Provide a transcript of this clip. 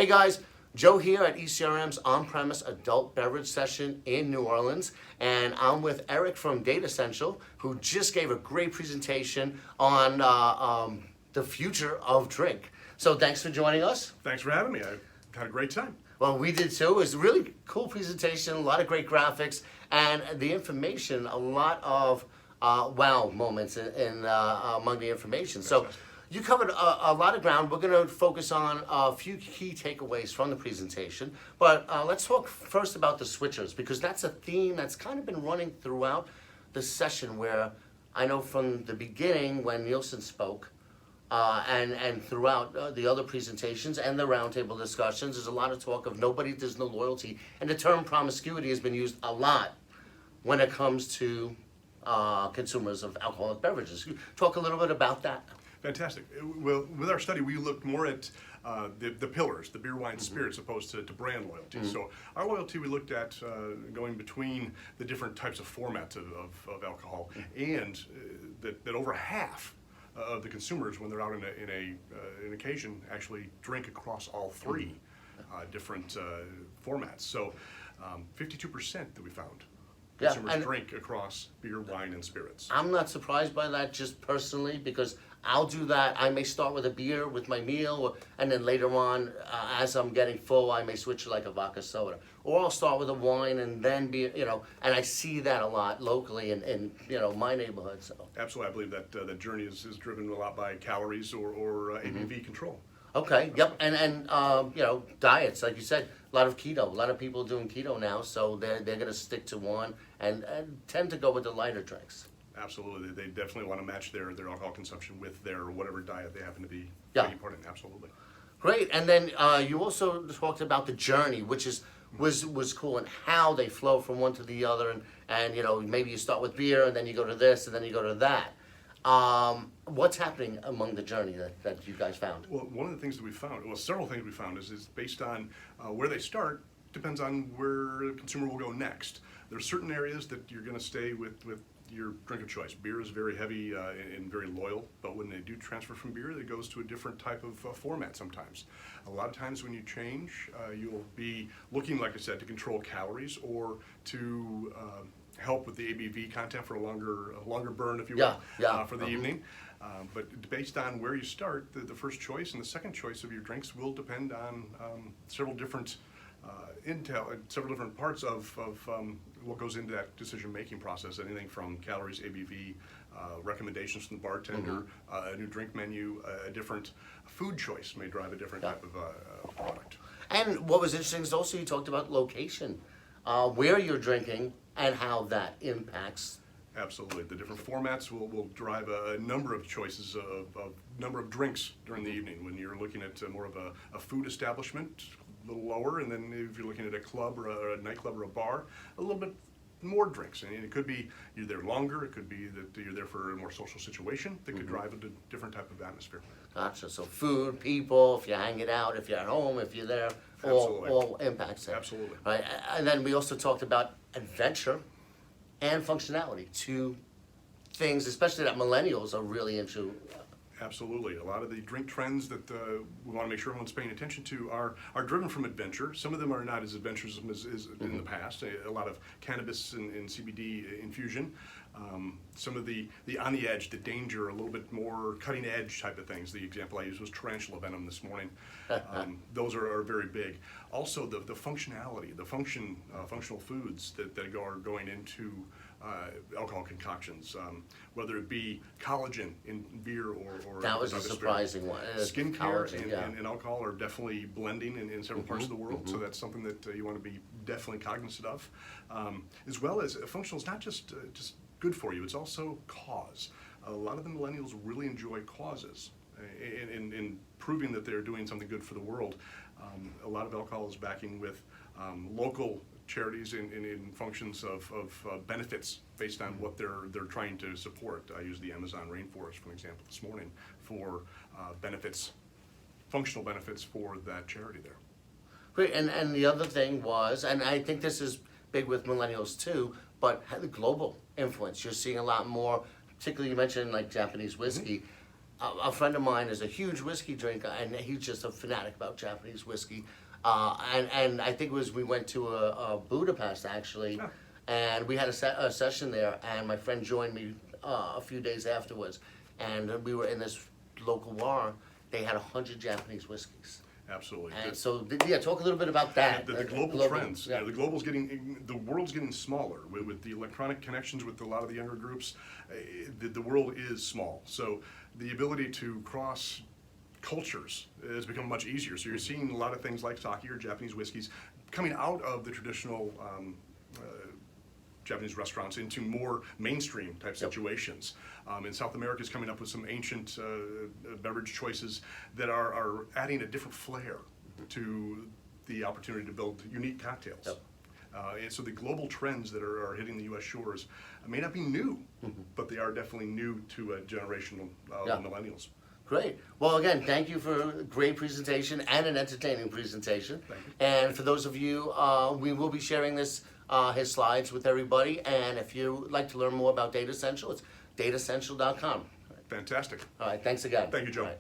Hey guys, Joe here at ECRM's on-premise adult beverage session in New Orleans, and I'm with Eric from Datassential, who just gave a great presentation on the future of drink. So thanks for joining us. Thanks for having me. I had a great time. Well, we did too. It was a really cool presentation, a lot of great graphics, and the information, a lot of wow moments among the information. So you covered a lot of ground. We're going to focus on a few key takeaways from the presentation. But let's talk first about the switchers, because that's a theme that's kind of been running throughout the session, where I know from the beginning when Nielsen spoke, and throughout the other presentations and the roundtable discussions, there's a lot of talk of there's no loyalty. And the term promiscuity has been used a lot when it comes to consumers of alcoholic beverages. Talk a little bit about that. Fantastic. Well, with our study, we looked more at the pillars, the beer, wine, spirits, opposed to brand loyalty. So our loyalty, we looked at going between the different types of formats of alcohol, and that over half of the consumers, when they're out in an occasion, actually drink across all three different formats. So 52% that we found. Consumers drink across beer, wine, and spirits. I'm not surprised by that, just personally, because I'll do that. I may start with a beer with my meal, and then later on, as I'm getting full, I may switch to like a vodka soda. Or I'll start with a wine and then beer, and I see that a lot locally in my neighborhood. So. Absolutely, I believe that that journey is driven a lot by calories or ABV control. Okay, yep, and diets, like you said, a lot of keto. A lot of people doing keto now, so they're going to stick to one and tend to go with the lighter drinks. Absolutely, they definitely want to match their alcohol consumption with their whatever diet they happen to be taking part in. Absolutely. Great, and then you also talked about the journey, which was cool, and how they flow from one to the other, and maybe you start with beer, and then you go to this, and then you go to that. What's happening among the journey that you guys found? Well, one of the things that we found, several things we found is based on where they start, depends on where the consumer will go next. There are certain areas that you're going to stay with your drink of choice. Beer is very heavy and very loyal, but when they do transfer from beer, it goes to a different type of format sometimes. A lot of times when you change, you'll be looking, like I said, to control calories or to help with the ABV content for a longer burn, if you will, for the evening. But based on where you start, the first choice and the second choice of your drinks will depend on several different several different parts of what goes into that decision-making process. Anything from calories, ABV, recommendations from the bartender, a new drink menu, a different food choice may drive a different type of product. And what was interesting is also you talked about location, where you're drinking and how that impacts. Absolutely. The different formats will drive a number of choices of number of drinks during the evening. When you're looking at more of a food establishment, a little lower, and then if you're looking at a club or a nightclub or a bar, a little bit more drinks. And it could be you're there longer, it could be that you're there for a more social situation that could drive a different type of atmosphere. Gotcha. So food, people, if you're hanging out, if you're at home, if you're there, all impacts it. Absolutely. Right. And then we also talked about adventure and functionality, two things, especially that millennials are really into. Absolutely. A lot of the drink trends that we want to make sure everyone's paying attention to are driven from adventure. Some of them are not as adventuresome as in the past. A lot of cannabis and CBD infusion. Some of the on the edge, the danger, a little bit more cutting edge type of things. The example I used was tarantula venom this morning. Those are very big. Also the functionality, the functional foods that are going into alcohol concoctions, whether it be collagen in beer or that was a surprising one. Skincare and alcohol are definitely blending in several parts of the world, so that's something that you want to be definitely cognizant of. As well as functional is not just good for you, it's also cause. A lot of the millennials really enjoy causes in proving that they're doing something good for the world. A lot of alcohol is backing with local charities in functions of benefits based on what they're trying to support. I used the Amazon rainforest for an example this morning for benefits, functional benefits for that charity there. Great, and the other thing was, and I think this is big with millennials too, but the global influence. You're seeing a lot more, particularly you mentioned like Japanese whiskey. a friend of mine is a huge whiskey drinker, and he's just a fanatic about Japanese whiskey. And I think it was, we went to a Budapest actually, Oh. and we had a session there, and my friend joined me a few days afterwards, and we were in this local bar. They had 100 Japanese whiskeys. Absolutely. And so, yeah, talk a little bit about that. The global trends. Yeah. The world's getting smaller with the electronic connections with a lot of the younger groups. The world is small, so the ability to cross cultures has become much easier. So you're seeing a lot of things like sake or Japanese whiskeys coming out of the traditional Japanese restaurants into more mainstream type situations. And South America is coming up with some ancient beverage choices that are adding a different flair to the opportunity to build unique cocktails. Yep. And so the global trends that are hitting the U.S. shores may not be new, but they are definitely new to a generation of Yeah. millennials. Great. Well, again, thank you for a great presentation and an entertaining presentation. Thank you. And for those of you, we will be sharing his slides with everybody. And if you'd like to learn more about Datassential, it's datassential.com. Fantastic. All right, thanks again. Thank you, Joe. All right.